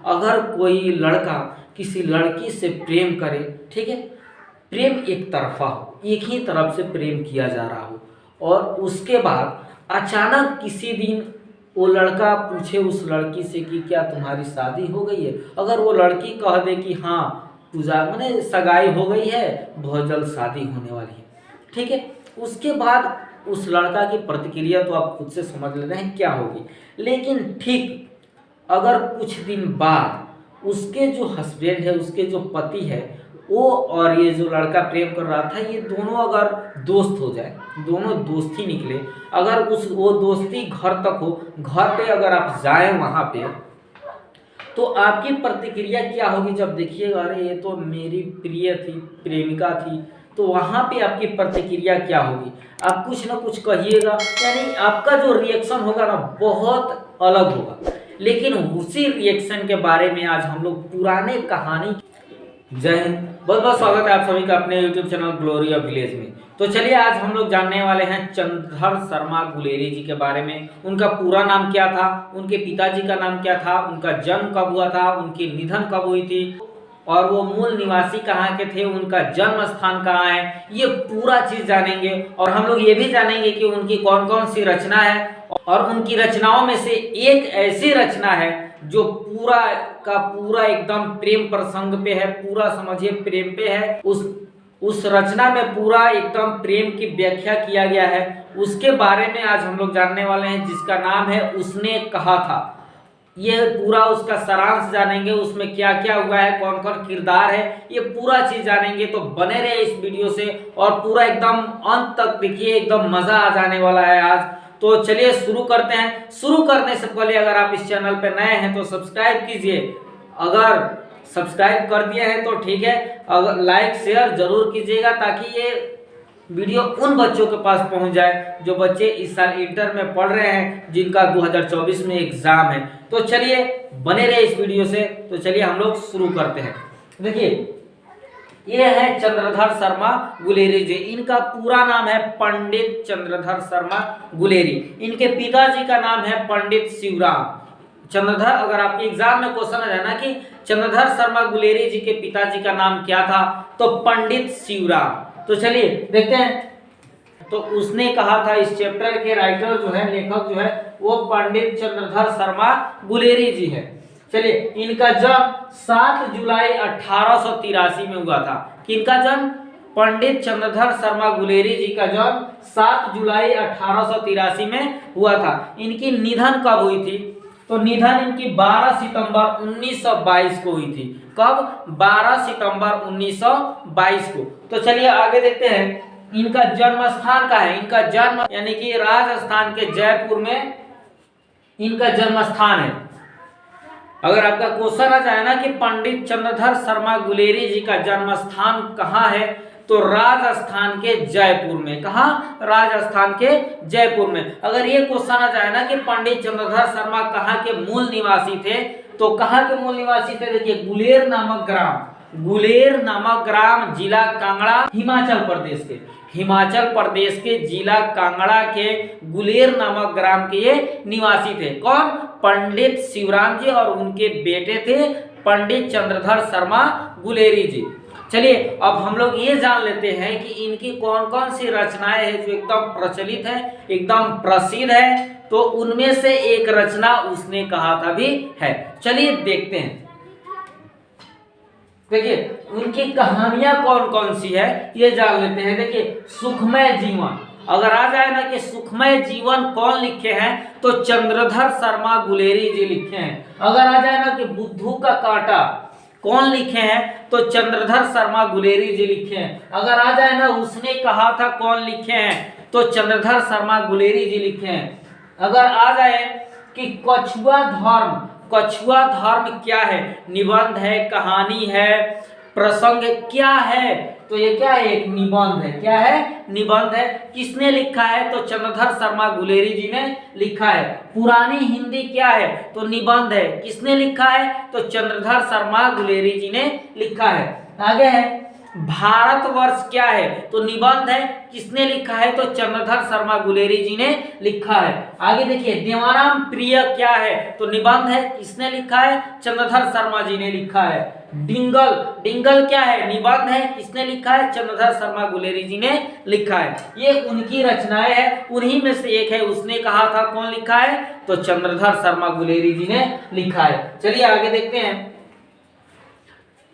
अगर कोई लड़का किसी लड़की से प्रेम करे, ठीक है, प्रेम एक तरफा हो, एक ही तरफ से प्रेम किया जा रहा हो, और उसके बाद अचानक किसी दिन वो लड़का पूछे उस लड़की से कि क्या तुम्हारी शादी हो गई है। अगर वो लड़की कह दे कि हाँ पूजा मैंने सगाई हो गई है, बहुत जल्द शादी होने वाली है, ठीक है, उसके बाद उस लड़का की प्रतिक्रिया तो आप खुद से समझ ले रहे हैं क्या होगी। लेकिन ठीक अगर कुछ दिन बाद उसके जो हस्बैंड है, उसके जो पति है, वो और ये जो लड़का प्रेम कर रहा था, ये दोनों अगर दोस्त हो जाए, दोनों दोस्ती निकले, अगर वो दोस्ती घर तक हो, घर पे अगर आप जाएं वहाँ पे, तो आपकी प्रतिक्रिया क्या होगी जब देखिएगा अरे ये तो मेरी प्रिय थी, प्रेमिका थी, तो वहाँ पे आपकी प्रतिक्रिया क्या होगी, आप कुछ ना कुछ कहिएगा, यानी आपका जो रिएक्शन होगा ना बहुत अलग होगा। लेकिन उसी रिएक्शन के बारे में आज हम लोग पुराने कहानी। जय हिंद, बहुत बहुत स्वागत है आप सभी का अपने YouTube channel glory of village में। तो चलिए आज हम लोग जानने वाले हैं चंद्रधर शर्मा गुलेरी जी के बारे में। उनका पूरा नाम क्या था, उनके पिताजी का नाम क्या था, उनका जन्म कब हुआ था, उनकी निधन कब हुई थी, और वो मूल निवासी कहाँ के थे, उनका जन्म स्थान कहाँ है, ये पूरा चीज जानेंगे। और हम लोग ये भी जानेंगे कि उनकी कौन कौन सी रचना है, और उनकी रचनाओं में से एक ऐसी रचना है जो पूरा का पूरा एकदम प्रेम प्रसंग पे है, पूरा समझिए प्रेम पे है। उस रचना में पूरा एकदम प्रेम की व्याख्या किया गया है, उसके बारे में आज हम लोग जानने वाले हैं, जिसका नाम है उसने कहा था। ये पूरा उसका सारांश जानेंगे, उसमें क्या क्या हुआ है, कौन कौन किरदार है, ये पूरा चीज जानेंगे। तो बने रहे इस वीडियो से और पूरा एकदम अंत तक देखिए, एकदम मजा आ जाने वाला है आज। तो चलिए शुरू करते हैं। शुरू करने से पहले अगर आप इस चैनल पर नए हैं तो सब्सक्राइब कीजिए, अगर सब्सक्राइब कर दिए हैं तो ठीक है, अगर लाइक शेयर जरूर कीजिएगा ताकि ये वीडियो उन बच्चों के पास पहुंच जाए जो बच्चे इस साल इंटर में पढ़ रहे हैं, जिनका 2024 में एग्जाम है। तो चलिए बने रहे इस वीडियो से। तो चलिए हम लोग शुरू करते हैं। देखिए ये है चंद्रधर शर्मा गुलेरी जी, इनका पूरा नाम है पंडित चंद्रधर शर्मा गुलेरी। इनके पिताजी का नाम है पंडित शिवराम चंद्रधर। अगर आपके एग्जाम में क्वेश्चन आ जाए ना कि चंद्रधर शर्मा गुलेरी जी के पिताजी का नाम क्या था, तो पंडित शिवराम। तो चलिए देखते हैं। तो उसने कहा था, इस चैप्टर के राइटर जो है, लेखक जो है, वो पंडित चंद्रधर शर्मा गुलेरी जी है। चलिए इनका जन्म 7 जुलाई 1883 में हुआ था। किनका जन्म? पंडित चंद्रधर शर्मा गुलेरी जी का जन्म 7 जुलाई 1883 में हुआ था। इनकी निधन कब हुई थी? तो निधन इनकी 12 सितंबर 1922 को हुई थी। कब? 12 सितंबर 1922 को। तो चलिए आगे देखते हैं, इनका जन्म स्थान का है। इनका जन्म यानी कि राजस्थान के जयपुर में इनका जन्म स्थान है। अगर आपका क्वेश्चन आ जाए ना कि पंडित चंद्रधर शर्मा गुलेरी जी का जन्म स्थान कहाँ है, तो राजस्थान के जयपुर में। कहाँ? राजस्थान के जयपुर में। अगर ये क्वेश्चन आ जाए ना कि पंडित चंद्रधर शर्मा कहाँ के मूल निवासी थे, तो कहाँ के मूल निवासी थे? देखिए गुलेर नामक ग्राम, गुलेर नामक ग्राम, जिला कांगड़ा, हिमाचल प्रदेश के, हिमाचल प्रदेश के जिला कांगड़ा के गुलेर नामक ग्राम के ये निवासी थे। कौन? पंडित शिवराम जी, और उनके बेटे थे पंडित चंद्रधर शर्मा गुलेरी जी। चलिए अब हम लोग ये जान लेते हैं कि इनकी कौन कौन सी रचनाएं हैं जो एकदम प्रचलित है, एकदम प्रसिद्ध है। तो उनमें से एक रचना उसने कहा था भी है। चलिए देखते हैं। देखिए उनकी कहानियां कौन कौन सी है ये जान लेते हैं। देखिए सुखमय जीवन, अगर आ जाए ना कि सुखमय जीवन कौन लिखे हैं, तो चंद्रधर शर्मा गुलेरी जी लिखे हैं। अगर आ जाए ना कि बुद्धू का कांटा कौन लिखे हैं, तो चंद्रधर शर्मा गुलेरी जी लिखे हैं। अगर आ जाए ना उसने कहा था कौन लिखे हैं, तो चंद्रधर शर्मा गुलेरी जी लिखे हैं। अगर आ जाए कि कछुआ धर्म, कछुआ धर्म क्या है, निबंध है, कहानी है, प्रसंग क्या है, तो ये क्या है? एक निबंध है। क्या है? निबंध है। किसने लिखा है? तो चंद्रधर शर्मा गुलेरी जी ने लिखा है। पुरानी हिंदी क्या है? तो निबंध है। किसने लिखा है? तो चंद्रधर शर्मा गुलेरी जी ने लिखा है। आगे है भारतवर्ष क्या है, तो निबंध है, किसने लिखा है, तो चंद्रधर शर्मा गुलेरी जी ने लिखा है। आगे देखिए, देवाराम प्रिय क्या है, तो निबंध है, किसने लिखा है, चंद्रधर शर्मा जी ने लिखा है। डिंगल, डिंगल क्या है, निबंध है, किसने लिखा है, चंद्रधर शर्मा गुलेरी जी ने लिखा है। ये उनकी रचनाएं हैं, उन्हीं में से एक है, उसने कहा था, कौन लिखा है, तो चंद्रधर शर्मा गुलेरी जी ने लिखा है। चलिए आगे देखते हैं।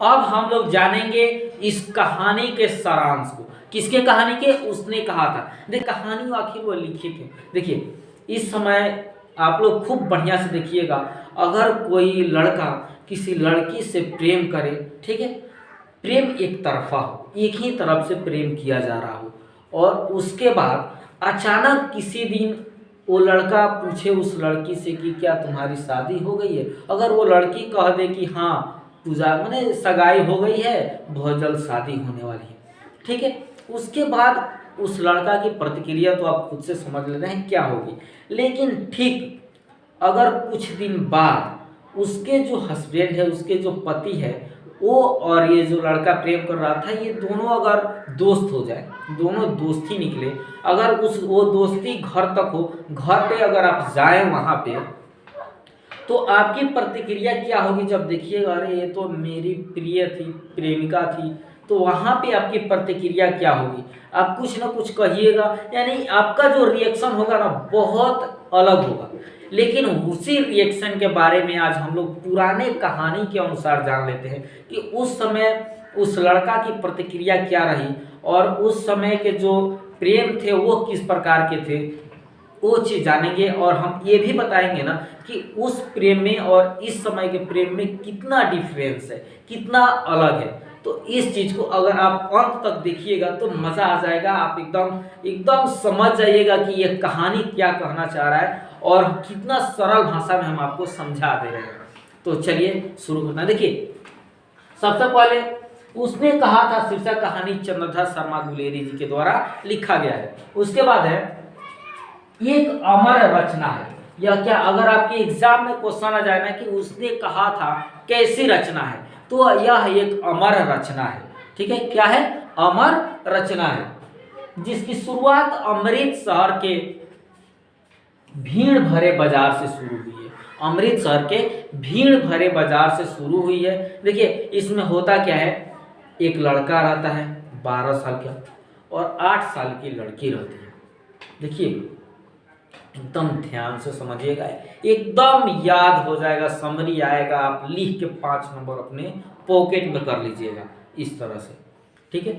अब हम लोग जानेंगे इस कहानी के सारांश को। किसके कहानी के, उसने कहा था। देख कहानी आखिर वो लिखी थी। देखिए इस समय आप लोग खूब बढ़िया से देखिएगा, अगर कोई लड़का किसी लड़की से प्रेम करे, ठीक है, प्रेम एक तरफा हो, एक ही तरफ से प्रेम किया जा रहा हो, और उसके बाद अचानक किसी दिन वो लड़का पूछे उस लड़की से कि क्या तुम्हारी शादी हो गई है। अगर वो लड़की कह दे कि हाँ पूजा मैंने सगाई हो गई है, बहुत जल्द शादी होने वाली है, ठीक है, उसके बाद उस लड़का की प्रतिक्रिया तो आप खुद से समझ ले रहे हैं क्या होगी। लेकिन ठीक अगर कुछ दिन बाद उसके जो हस्बैंड है, उसके जो पति है, वो और ये जो लड़का प्रेम कर रहा था, ये दोनों अगर दोस्त हो जाए, दोनों दोस्ती निकले, अगर वो दोस्ती घर तक हो, घर पे अगर आप जाएं वहाँ पे, तो आपकी प्रतिक्रिया क्या होगी जब देखिएगा अरे ये तो मेरी प्रिय थी, प्रेमिका थी, तो वहाँ पे आपकी प्रतिक्रिया क्या होगी, आप कुछ ना कुछ कहिएगा, यानी आपका जो रिएक्शन होगा ना बहुत अलग होगा। लेकिन उसी रिएक्शन के बारे में आज हम लोग पुराने कहानी के अनुसार जान लेते हैं कि उस समय उस लड़का की प्रतिक्रिया क्या रही, और उस समय के जो प्रेम थे वो किस प्रकार के थे, वो चीज़ जानेंगे। और हम ये भी बताएंगे ना कि उस प्रेम में और इस समय के प्रेम में कितना डिफरेंस है, कितना अलग है। तो इस चीज़ को अगर आप अंत तक देखिएगा तो मज़ा आ जाएगा, आप एकदम एकदम समझ जाइएगा कि ये कहानी क्या कहना चाह रहा है और कितना सरल भाषा में हम आपको समझा दे रहे हैं। तो चलिए शुरू करना। देखिए सबसे पहले उसने कहा था, शीर्षक कहानी चंद्रधर शर्मा गुलेरी जी के द्वारा लिखा गया है। उसके बाद है एक अमर रचना है। यह क्या, अगर आपके एग्जाम में क्वेश्चन आ जाए ना कि उसने कहा था कैसी रचना है, तो यह एक अमर रचना है, ठीक है। क्या है, अमर रचना है, जिसकी शुरुआत अमृतसर के भीड़ भरे बाजार से शुरू हुई है। अमृतसर के भीड़ भरे बाजार से शुरू हुई है। देखिए इसमें होता क्या है, एक लड़का रहता है 12 साल का और 8 साल की लड़की रहती है। देखिए एकदम ध्यान से समझिएगा, एकदम याद हो जाएगा, समरी आएगा, आप लिख के 5 नंबर अपने पॉकेट में कर लीजिएगा इस तरह से, ठीक है।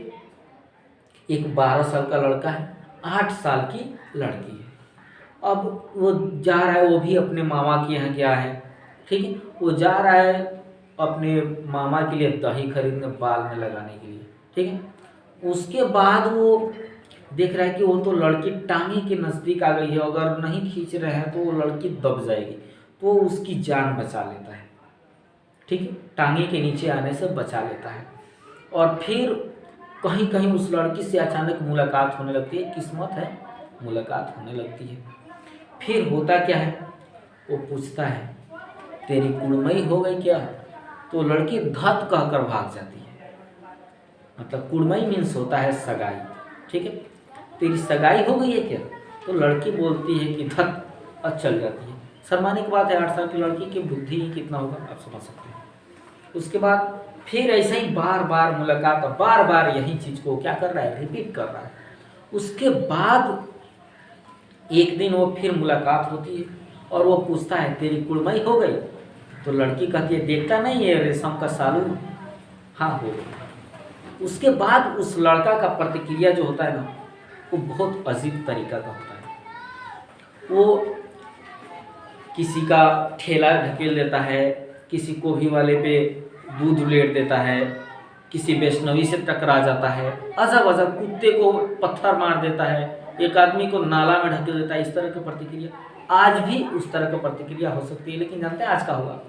एक 12 साल का लड़का है, 8 साल की लड़की है। अब वो जा रहा है, वो भी अपने मामा के यहाँ गया है, ठीक है, वो जा रहा है अपने मामा के लिए दही खरीदने, बाल में लगाने के लिए, ठीक है। उसके बाद वो देख रहा है कि वो तो लड़की टांगे के नज़दीक आ गई है, अगर नहीं खींच रहे हैं तो वो लड़की दब जाएगी, तो उसकी जान बचा लेता है, ठीक है, टांगे के नीचे आने से बचा लेता है। और फिर कहीं कहीं उस लड़की से अचानक मुलाकात होने लगती है, किस्मत है मुलाकात होने लगती है। फिर होता क्या है, वो पूछता है तेरी कुड़मई हो गई क्या, तो लड़की धत कहकर भाग जाती है। मतलब कुड़मई मीन्स होता है सगाई, ठीक है, तेरी सगाई हो गई है क्या, तो लड़की बोलती है कि धत चल जाती है। शर्माने की बात है, 8 साल की लड़की की बुद्धि ही कितना होगा आप समझ सकते हैं। उसके बाद फिर ऐसे ही बार बार मुलाकात, बार बार यही चीज़ को क्या कर रहा है, रिपीट कर रहा है। उसके बाद एक दिन वो फिर मुलाकात होती है और वो पूछता है तेरी कुड़मई हो गई, तो लड़की कहती है देखता नहीं है रेशम का सालू, हाँ हो गई। उसके बाद उस लड़का का प्रतिक्रिया जो होता है ना, वो बहुत अजीब तरीका का होता है। वो किसी का ठेला ढकेल देता है, किसी गोभी वाले पे दूध उलेट देता है, किसी वैष्णवी से टकरा जाता है, अजब अजब, कुत्ते को पत्थर मार देता है, एक आदमी को नाला में ढकेल देता है। इस तरह की प्रतिक्रिया आज भी उस तरह की प्रतिक्रिया हो सकती है। लेकिन जानते हैं आज का होगा,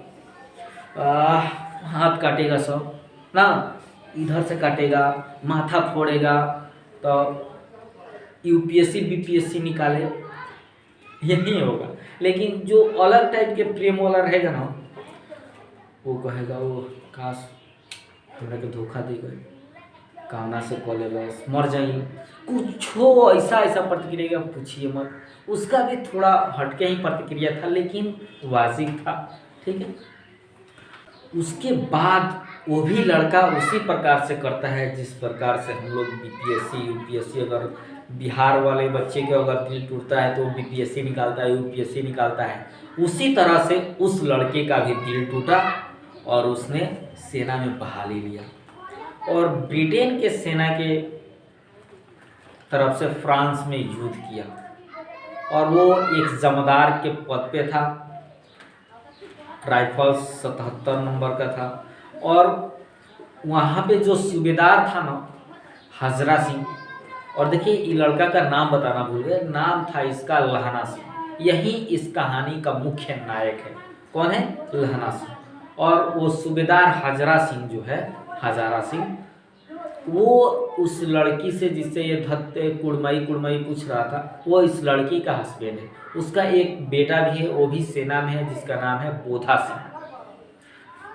हाथ काटेगा सब ना, इधर से काटेगा, माथा फोड़ेगा, तो यूपीएससी बीपीएससी निकाले, यही होगा। लेकिन जो अलग टाइप के प्रेम वाला रहेगा ना, वो कहेगा वो काश हमरा के धोखा दे गए, कामना से कॉलेबस मर जाई, कुछ हो ऐसा ऐसा प्रतिक्रिया पूछिए मत। उसका भी थोड़ा हटके ही प्रतिक्रिया था लेकिन वाजिब था, ठीक है। उसके बाद वो भी लड़का उसी प्रकार से करता है जिस प्रकार से हम लोग बीपीएससी यूपीएससी, अगर बिहार वाले बच्चे के अगर दिल टूटता है तो बीपीएससी निकालता है यूपीएससी निकालता है, उसी तरह से उस लड़के का भी दिल टूटा और उसने सेना में बहाली लिया और ब्रिटेन के सेना के तरफ से फ्रांस में युद्ध किया और वो एक जमादार के पद पे था, राइफल्स 77 नंबर का था। और वहाँ पे जो सूबेदार था ना, हजरा सिंह, और देखिए ये लड़का का नाम बताना भूल गए, नाम था इसका लहना सिंह। यही इस कहानी का मुख्य नायक है। कौन है? लहना सिंह। और वो सूबेदार हजरा सिंह जो है, हजारा सिंह, वो उस लड़की से जिससे ये धत्ते कुड़मई पूछ रहा था, वो इस लड़की का हस्बैंड है। उसका एक बेटा भी है, वो भी सेना में है, जिसका नाम है बोधा सिंह।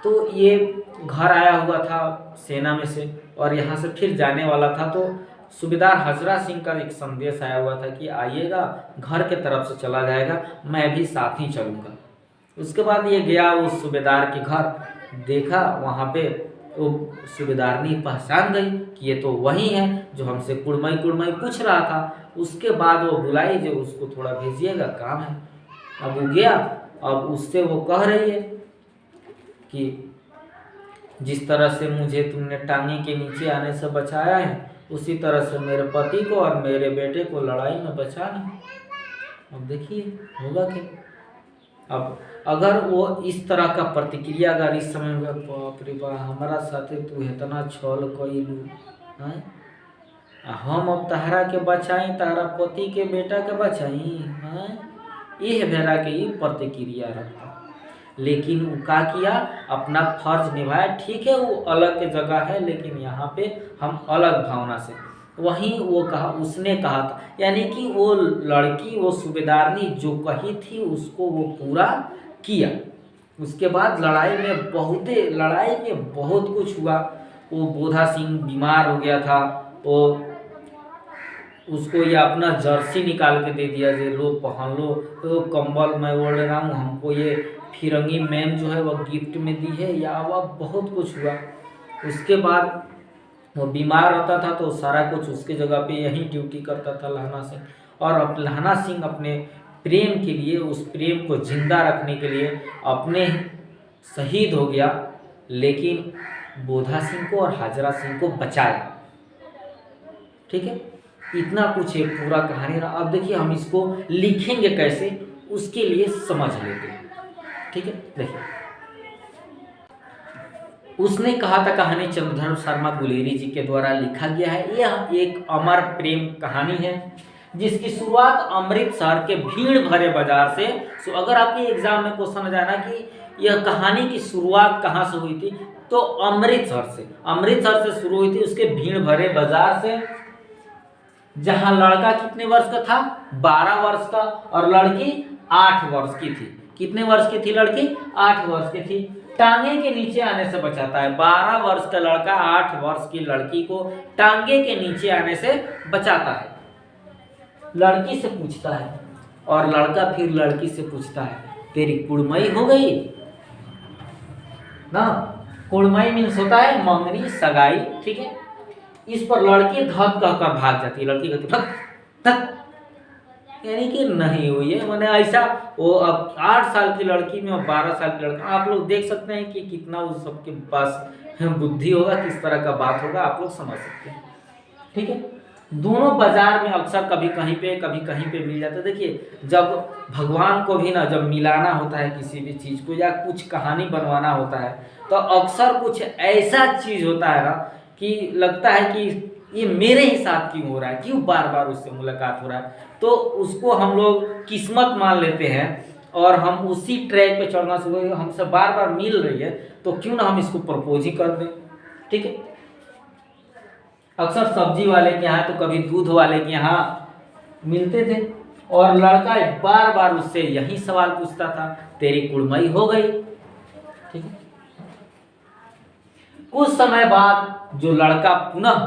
तो ये घर आया हुआ था सेना में से और यहाँ से फिर जाने वाला था, तो सूबेदार हजरा सिंह का एक संदेश आया हुआ था कि आइएगा, घर के तरफ से चला जाएगा, मैं भी साथ ही चलूँगा। उसके बाद ये गया उस सूबेदार के घर, देखा वहाँ पे वो सूबेदारनी पहचान गई कि ये तो वही है जो हमसे कुड़मई पूछ रहा था। उसके बाद वो बुलाई जो उसको थोड़ा भेजिएगा, काम है। अब वो गया, अब उससे वो कह रही है कि जिस तरह से मुझे तुमने टांगे के नीचे आने से बचाया है, उसी तरह से मेरे पति को और मेरे बेटे को लड़ाई में बचाना। अब देखिए होगा क्या। अब अगर वो इस तरह का प्रतिक्रिया अगर इस समय में, बाप रे बाप, हमारा साथे तू इतना छल कइलू हैं, हम अब तहरा के बचाई, तहरा पति के बेटा के बचाई हैं, यह भेरा के ही प्रतिक्रिया रहता। लेकिन वो क्या किया, अपना फर्ज निभाया। ठीक है, वो अलग के जगह है, लेकिन यहाँ पे हम अलग भावना से, वहीं वो कहा, उसने कहा था, यानी कि वो लड़की, वो सूबेदारनी जो कही थी उसको वो पूरा किया। उसके बाद लड़ाई में बहुत कुछ हुआ। वो बोधा सिंह बीमार हो गया था, वो उसको ये अपना जर्सी निकाल के दे दिया, जे लो पहन लो, तो कंबल मैं ओढ़ रहा हूँ, हमको ये फिरंगी मैम जो है वह गिफ्ट में दी है, या वह बहुत कुछ हुआ। उसके बाद वो बीमार रहता था तो सारा कुछ उसके जगह पे यही ड्यूटी करता था लहना सिंह। और अब लहना सिंह अपने प्रेम के लिए, उस प्रेम को जिंदा रखने के लिए अपने शहीद हो गया, लेकिन बोधा सिंह को और हाजरा सिंह को बचाया। ठीक है, इतना कुछ है पूरा कहानी रहा। अब देखिए हम इसको लिखेंगे कैसे, उसके लिए समझ लेते हैं। ठीक है, देखिए उसने कहा था, कहानी चंद्रधर शर्मा गुलेरी जी के द्वारा लिखा गया है। यह एक अमर प्रेम कहानी है जिसकी शुरुआत अमृतसर के भीड़ भरे बाजार से। अगर आपके एग्जाम में क्वेश्चन आ जाए ना कि यह कहानी की शुरुआत कहाँ से हुई थी, तो अमृतसर से शुरू हुई थी, उसके भीड़ भरे बाजार से, जहां लड़का कितने वर्ष का था? 12 वर्ष का, और लड़की 8 वर्ष की थी। कितने वर्ष की थी लड़की? 8 वर्ष की थी। टांगे के नीचे आने से बचाता है। 12 वर्ष का लड़का 8 वर्ष की लड़की को टांगे के नीचे आने से बचाता है। लड़की से पूछता है और लड़का फिर लड़की से पूछता है, तेरी कुड़मई हो गई ना? कुड़मई मीन्स होता है मंगनी, सगाई। ठीक है, इस पर लड़की धक कहकर भाग जाती है। लड़की कहती धक धक, यानी कि नहीं हुई है। मैंने ऐसा, वो अब 8 साल की लड़की में और 12 साल की लड़का, आप लोग देख सकते हैं कि कितना उस सबके पास बुद्धि होगा, किस तरह का बात होगा, आप लोग समझ सकते हैं। ठीक है, दोनों बाजार में अक्सर कभी कहीं पे कभी कहीं पे मिल जाता है। देखिए जब भगवान को भी ना, जब मिलाना होता है किसी भी चीज़ को या कुछ कहानी बनवाना होता है, तो अक्सर कुछ ऐसा चीज़ होता है ना कि लगता है कि ये मेरे ही साथ क्यों हो रहा है, क्यों बार बार उससे मुलाकात हो रहा है, तो उसको हम लोग किस्मत मान लेते हैं और हम उसी ट्रैक पे चढ़ना शुरू करें। हमसे बार बार मिल रही है तो क्यों ना हम इसको प्रपोज ही कर दें। ठीक है, अक्सर सब्जी वाले के यहाँ तो कभी दूध वाले के यहाँ मिलते थे और लड़का बार बार उससे यही सवाल पूछता था, तेरी कुड़मई हो गई। ठीक है, कुछ समय बाद जो लड़का पुनः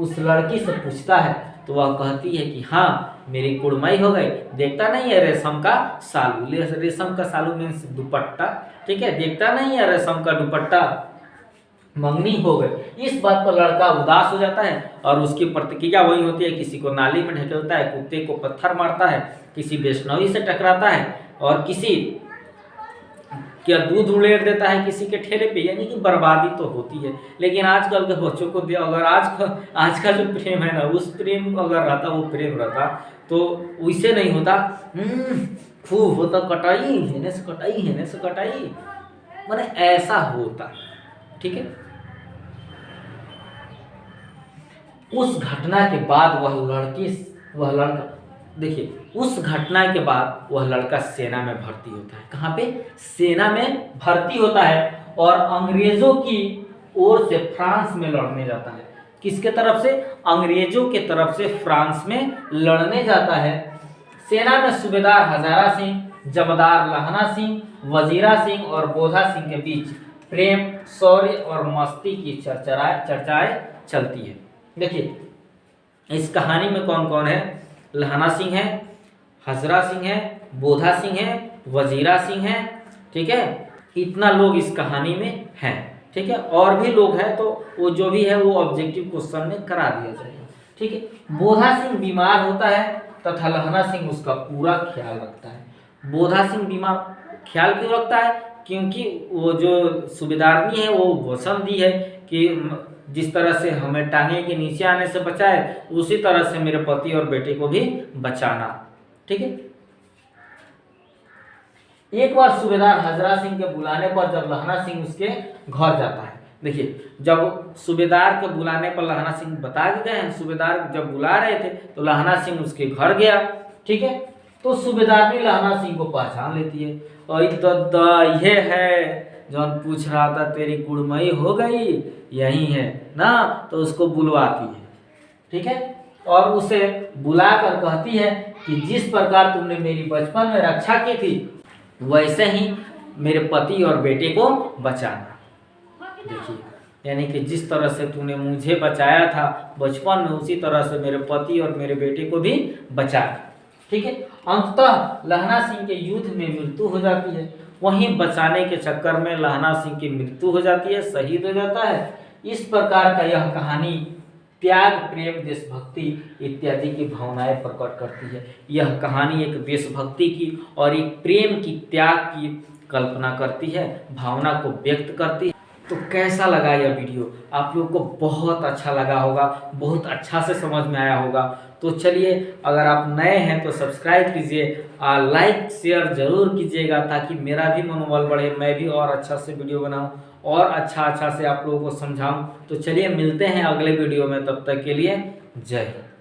उस लड़की से पूछता है तो वह कहती है कि हाँ मेरी कुड़माई हो गई। देखता नहीं है रेशम का सालू, रेशम का सालू मीन्स दुपट्टा, ठीक है, देखता नहीं है रेशम का दुपट्टा, मंगनी हो गई। इस बात पर लड़का उदास हो जाता है और उसकी प्रतिक्रिया वही होती है, किसी को नाली में ढकेलता है, कुत्ते को पत्थर मारता है, किसी वैष्णवी से टकराता है और किसी क्या दूध उड़ेल देता है किसी के ठेले पे, यानी कि बर्बादी तो होती है। लेकिन आजकल के बच्चों को अगर आज का जो प्रेम है ना, उस प्रेम अगर रहता, वो प्रेम रहता तो वैसे नहीं होता, खूब होता कटाई हेने से कटाई हेने से कटाई, माने ऐसा होता, ठीक है। उस घटना के बाद वह लड़का देखिए, उस घटना के बाद वह लड़का सेना में भर्ती होता है। कहाँ पे? सेना में भर्ती होता है और अंग्रेजों की ओर से फ्रांस में लड़ने जाता है। किसके तरफ से? अंग्रेजों के तरफ से फ्रांस में लड़ने जाता है। सेना में सूबेदार हजारा सिंह, जमादार लहना सिंह, वजीरा सिंह और बोधा सिंह के बीच प्रेम, शौर्य और मस्ती की चर्चाएं चलती है। देखिए इस कहानी में कौन कौन है? लहना सिंह है, हजरा सिंह है, बोधा सिंह है, वजीरा सिंह है, ठीक है, इतना लोग इस कहानी में हैं, ठीक है। और भी लोग हैं तो वो जो भी है वो ऑब्जेक्टिव क्वेश्चन में करा दिया जाएगा, ठीक है। बोधा सिंह बीमार होता है तथा लहना सिंह उसका पूरा ख्याल रखता है। बोधा सिंह बीमार ख्याल क्यों रखता है? क्योंकि वो जो सूबेदारनी है वो वचन दी है कि जिस तरह से हमें टांगे के नीचे आने से बचाए, उसी तरह से मेरे पति और बेटे को भी बचाना, ठीक है। एक बार सूबेदार हजरा सिंह के बुलाने पर जब लहना सिंह उसके घर जाता है, देखिए जब सूबेदार के बुलाने पर लहना सिंह बता के गए हैं, सूबेदार जब बुला रहे थे तो लहना सिंह उसके घर गया, ठीक है। तो सूबेदार भी लहना सिंह को पहचान लेती है और दादा ये है जौन पूछ रहा था तेरी कुड़मई हो गई, यही है ना, तो उसको बुलवाती है, ठीक है। और उसे बुलाकर कहती है कि जिस प्रकार तुमने मेरी बचपन में रक्षा की थी वैसे ही मेरे पति और बेटे को बचाना। देखिए यानी कि जिस तरह से तूने मुझे बचाया था बचपन में, उसी तरह से मेरे पति और मेरे बेटे को भी बचाना, ठीक है। अंततः लहना सिंह के युद्ध में मृत्यु हो जाती है। वहीं बचाने के चक्कर में लहना सिंह की मृत्यु हो जाती है, शहीद हो जाता है। इस प्रकार का यह कहानी त्याग, प्रेम, देशभक्ति इत्यादि की भावनाएं प्रकट करती है। यह कहानी एक देशभक्ति की और एक प्रेम की, त्याग की कल्पना करती है, भावना को व्यक्त करती है। तो कैसा लगा यह वीडियो? आप लोग को बहुत अच्छा लगा होगा, बहुत अच्छा से समझ में आया होगा। तो चलिए, अगर आप नए हैं तो सब्सक्राइब कीजिए, लाइक शेयर जरूर कीजिएगा ताकि मेरा भी मनोबल बढ़े, मैं भी और अच्छा से वीडियो बनाऊं और अच्छा से आप लोगों को समझाऊं। तो चलिए मिलते हैं अगले वीडियो में, तब तक के लिए जय हिंद।